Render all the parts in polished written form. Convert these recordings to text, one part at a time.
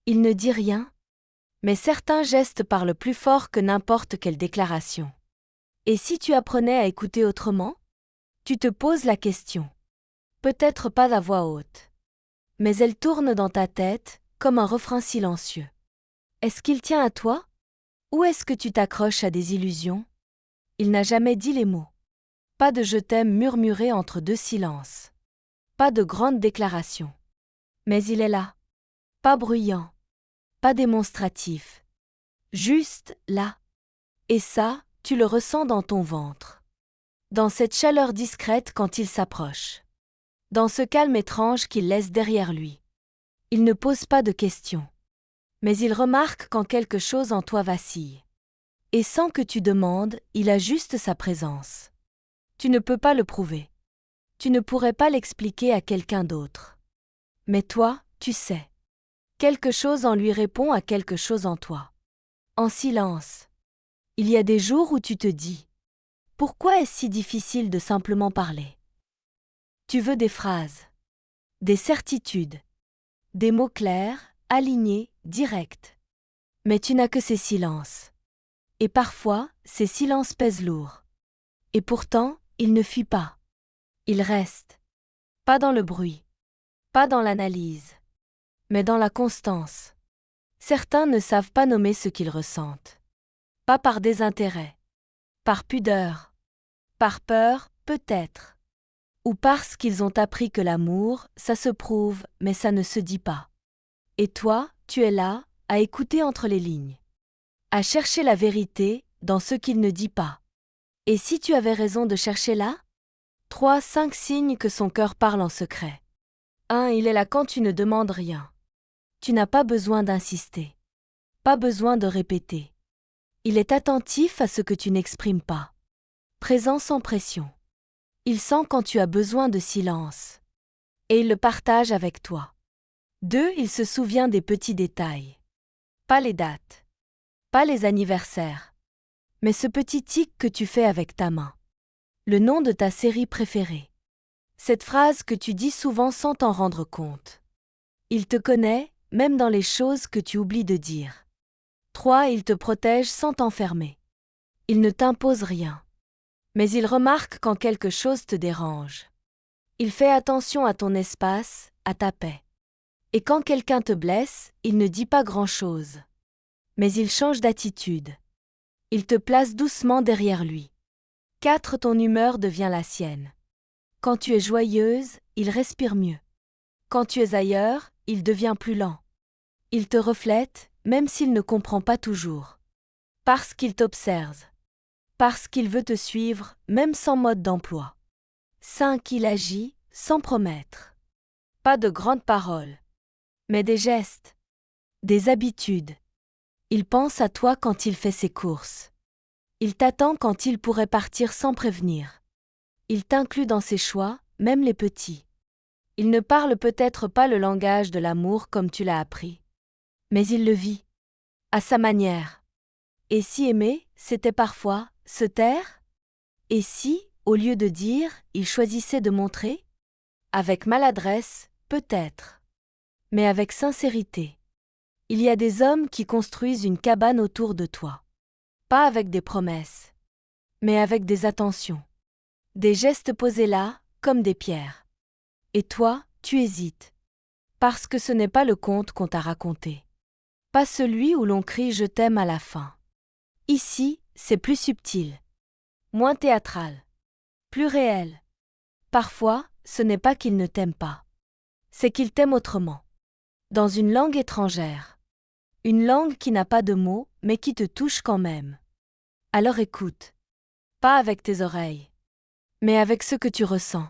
Il ne dit rien, mais certains gestes parlent plus fort que n'importe quelle déclaration. Et si tu apprenais à écouter autrement? Tu te poses la question. Peut-être pas à voix haute. Mais elle tourne dans ta tête, comme un refrain silencieux. Est-ce qu'il tient à toi? Ou est-ce que tu t'accroches à des illusions? Il n'a jamais dit les mots. Pas de je t'aime murmuré entre deux silences. Pas de grande déclaration. Mais il est là. Pas bruyant. Pas démonstratif. Juste là. Et ça, tu le ressens dans ton ventre. Dans cette chaleur discrète quand il s'approche. Dans ce calme étrange qu'il laisse derrière lui. Il ne pose pas de questions. Mais il remarque quand quelque chose en toi vacille. Et sans que tu demandes, il ajuste sa présence. Tu ne peux pas le prouver. Tu ne pourrais pas l'expliquer à quelqu'un d'autre. Mais toi, tu sais. Quelque chose en lui répond à quelque chose en toi. En silence. Il y a des jours où tu te dis « Pourquoi est-ce si difficile de simplement parler ?» Tu veux des phrases, des certitudes, des mots clairs, alignés, directs. Mais tu n'as que ces silences. Et parfois, ces silences pèsent lourd. Et pourtant, il ne fuit pas. Il reste. Pas dans le bruit. Pas dans l'analyse. Mais dans la constance. Certains ne savent pas nommer ce qu'ils ressentent. Pas par désintérêt. Par pudeur. Par peur, peut-être. Ou parce qu'ils ont appris que l'amour, ça se prouve, mais ça ne se dit pas. Et toi, tu es là, à écouter entre les lignes. À chercher la vérité dans ce qu'il ne dit pas. Et si tu avais raison de chercher là? 5 signes que son cœur parle en secret. 1. Il est là quand tu ne demandes rien. Tu n'as pas besoin d'insister. Pas besoin de répéter. Il est attentif à ce que tu n'exprimes pas. Présent sans pression. Il sent quand tu as besoin de silence. Et il le partage avec toi. 2. Il se souvient des petits détails. Pas les dates. Pas les anniversaires. Mais ce petit tic que tu fais avec ta main. Le nom de ta série préférée. Cette phrase que tu dis souvent sans t'en rendre compte. Il te connaît, même dans les choses que tu oublies de dire. 3. Il te protège sans t'enfermer. Il ne t'impose rien. Mais il remarque quand quelque chose te dérange. Il fait attention à ton espace, à ta paix. Et quand quelqu'un te blesse, il ne dit pas grand-chose. Mais il change d'attitude. Il te place doucement derrière lui. 4. Ton humeur devient la sienne. Quand tu es joyeuse, il respire mieux. Quand tu es ailleurs, il devient plus lent. Il te reflète, même s'il ne comprend pas toujours. Parce qu'il t'observe. Parce qu'il veut te suivre, même sans mode d'emploi. 5. Il agit, sans promettre. Pas de grandes paroles. Mais des gestes. Des habitudes. Il pense à toi quand il fait ses courses. Il t'attend quand il pourrait partir sans prévenir. Il t'inclut dans ses choix, même les petits. Il ne parle peut-être pas le langage de l'amour comme tu l'as appris. Mais il le vit. À sa manière. Et si aimer, c'était parfois se taire? Et si, au lieu de dire, il choisissait de montrer? Avec maladresse, peut-être. Mais avec sincérité. Il y a des hommes qui construisent une cabane autour de toi. Pas avec des promesses. Mais avec des attentions. Des gestes posés là, comme des pierres. Et toi, tu hésites. Parce que ce n'est pas le conte qu'on t'a raconté. Pas celui où l'on crie « je t'aime » à la fin. Ici, c'est plus subtil. Moins théâtral. Plus réel. Parfois, ce n'est pas qu'il ne t'aime pas. C'est qu'il t'aime autrement. Dans une langue étrangère. Une langue qui n'a pas de mots, mais qui te touche quand même. Alors écoute. Pas avec tes oreilles. Mais avec ce que tu ressens.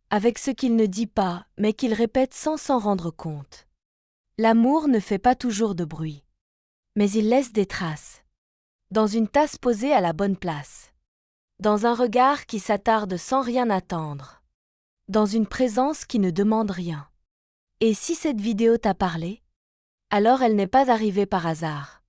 Avec ce qu'il ne dit pas, mais qu'il répète sans s'en rendre compte. L'amour ne fait pas toujours de bruit. Mais il laisse des traces. Dans une tasse posée à la bonne place. Dans un regard qui s'attarde sans rien attendre. Dans une présence qui ne demande rien. Et si cette vidéo t'a parlé? Alors elle n'est pas arrivée par hasard.